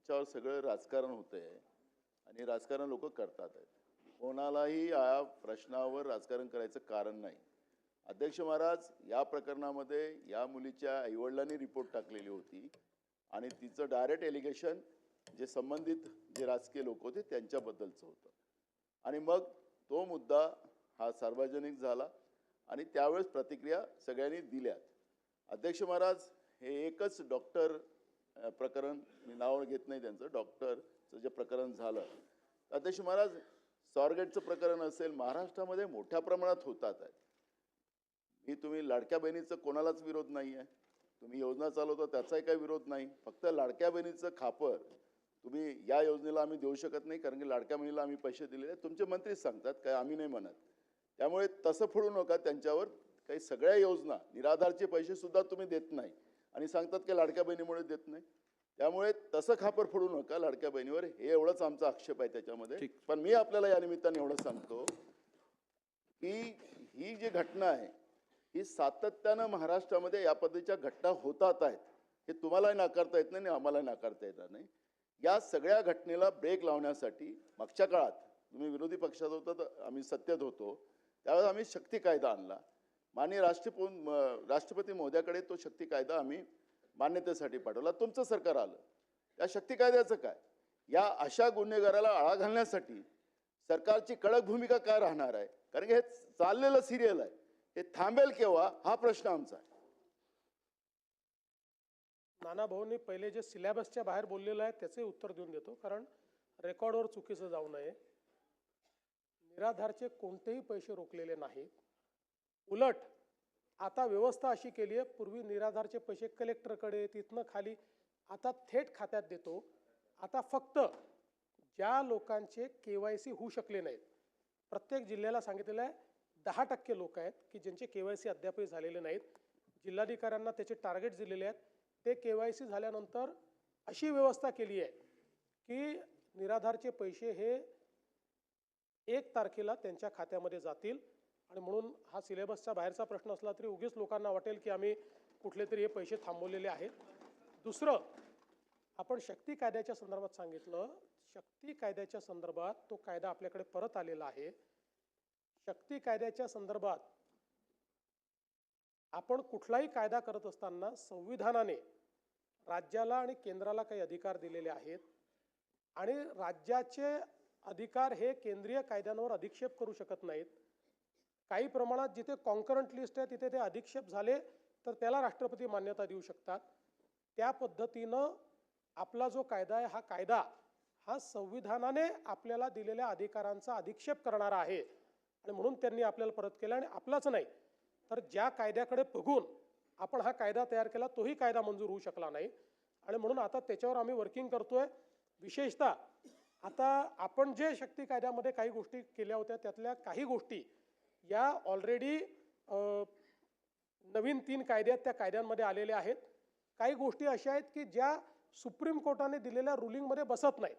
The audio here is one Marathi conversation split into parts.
याच्यावर सगळं राजकारण होतंय आणि राजकारण लोक करतात आहेत. कोणालाही या प्रश्नावर राजकारण करायचं कारण नाही. अध्यक्ष महाराज, या प्रकरणामध्ये या मुलीच्या आईवडिलांनी रिपोर्ट टाकलेली होती आणि तिचं डायरेक्ट एलिगेशन जे संबंधित जे राजकीय लोक होते त्यांच्याबद्दलचं होतं आणि मग तो मुद्दा हा सार्वजनिक झाला आणि त्यावेळेस प्रतिक्रिया सगळ्यांनी दिल्यात. अध्यक्ष महाराज, हे एकच डॉक्टर प्रकरण, मी नाव घेत नाही त्यांचं, डॉक्टरचं जे प्रकरण झालं, अध्यक्ष महाराज स्वारगेटचं प्रकरण असेल, महाराष्ट्रामध्ये मोठ्या प्रमाणात होतात आहेत. मी तुम्ही लाडक्या बहिणीचं कोणालाच विरोध नाही आहे, तुम्ही योजना चालवता त्याचाही काही विरोध नाही. फक्त लाडक्या बहिणीचं खापर तुम्ही या योजनेला आम्ही देऊ शकत नाही कारण की लाडक्या बहिणीला आम्ही पैसे दिलेले, तुमचे मंत्रीच सांगतात, काय आम्ही नाही म्हणत. त्यामुळे तसं फोडू नका त्यांच्यावर. काही सगळ्या योजना, निराधारचे पैसे सुद्धा तुम्ही देत नाही आणि सांगतात की लाडक्या बहिणीमुळे देत नाही. त्यामुळे तसं खापर फोडू नका लाडक्या बहिणीवर, हे एवढंच आमचा आक्षेप आहे त्याच्यामध्ये. पण मी आपल्याला या निमित्ताने एवढं सांगतो की ही जी घटना आहे ही सातत्यानं महाराष्ट्रामध्ये या पद्धतीच्या घटना होतात आहेत. हे तुम्हालाही नाकारता येत नाही आणि आम्हालाही नाकारता येणार नाही. या सगळ्या घटनेला ब्रेक लावण्यासाठी मागच्या काळात तुम्ही विरोधी पक्षात होता तर आम्ही सत्तेत होतो, त्यावेळेस आम्ही शक्ती कायदा आणला. माननीय राष्ट्रपती महोदयाकडे तो शक्ती कायदा आम्ही मान्यतेसाठी पाठवला. तुमचं सरकार आलं, त्या शक्ती कायद्याचं काय? या अशा गुन्हेगाराला आळा घालण्यासाठी सरकारची कडक भूमिका काय राहणार आहे? कारण की हे चाललेलं सिरियल आहे, हे थांबेल केव्हा हा प्रश्न आमचा आहे. नाना भाऊंनी पहिले जे सिलेबसच्या बाहेर बोललेलं आहे त्याचे उत्तर देऊन देतो, कारण रेकॉर्डवर चुकीचं जाऊ नये. निराधारचे कोणतेही पैसे रोखलेले नाहीत. उलट आता व्यवस्था अशी केली आहे, पूर्वी निराधारचे पैसे कलेक्टरकडे, तिथनं खाली, आता थेट खात्यात देतो. आता फक्त ज्या लोकांचे KYC होऊ शकले नाहीत, प्रत्येक जिल्ह्याला सांगितलेलं आहे 10% लोक आहेत की ज्यांचे KYC अद्यापही झालेले नाहीत. जिल्हाधिकाऱ्यांना त्याचे टार्गेट दिलेले आहेत. ते KYC झाल्यानंतर अशी व्यवस्था केली आहे की निराधारचे पैसे हे 1 तारखेला त्यांच्या खात्यामध्ये जातील. आणि म्हणून हा सिलेबसचा बाहेरचा प्रश्न असला तरी उगीच लोकांना वाटेल की आम्ही कुठले तरी हे पैसे थांबवलेले आहेत. दुसरं, आपण शक्ती कायद्याच्या संदर्भात सांगितलं. शक्ती कायद्याच्या संदर्भात तो कायदा आपल्याकडे परत आलेला आहे. शक्ती कायद्याच्या संदर्भात आपण कुठलाही कायदा करत असताना संविधानाने राज्याला आणि केंद्राला काही अधिकार दिलेले आहेत आणि राज्याचे अधिकार हे केंद्रीय कायद्यांवर अधिक्षेप करू शकत नाहीत. काही प्रमाणात जिथे कॉन्करंट लिस्ट आहे तिथे ते अधिक्षेप झाले तर त्याला राष्ट्रपती मान्यता देऊ शकतात. त्या पद्धतीनं आपला जो कायदा आहे, हा कायदा हा संविधानाने आपल्याला दिलेल्या अधिकारांचा अधिक्षेप करणारा आहे आणि म्हणून त्यांनी आपल्याला परत केला. आणि आपलाच नाही तर ज्या कायद्याकडे बघून आपण हा कायदा तयार केला तोही कायदा मंजूर होऊ शकला नाही आणि म्हणून आता त्याच्यावर आम्ही वर्किंग करतोय. विशेषतः आता आपण जे शक्ती कायद्यामध्ये काही गोष्टी केल्या होत्या त्यातल्या काही गोष्टी या ऑलरेडी नवीन 3 कायदे आहेत त्या कायद्यांमध्ये आलेल्या आहेत. काही गोष्टी अशा आहेत की ज्या सुप्रीम कोर्टाने दिलेल्या रुलिंगमध्ये बसत नाहीत,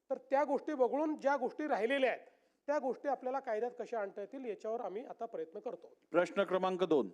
तर त्या गोष्टी वगळून ज्या गोष्टी राहिलेल्या आहेत त्या गोष्टी आपल्याला कायद्यात कशा आणता येतील याच्यावर आम्ही आता प्रयत्न करतो. प्रश्न क्रमांक 2.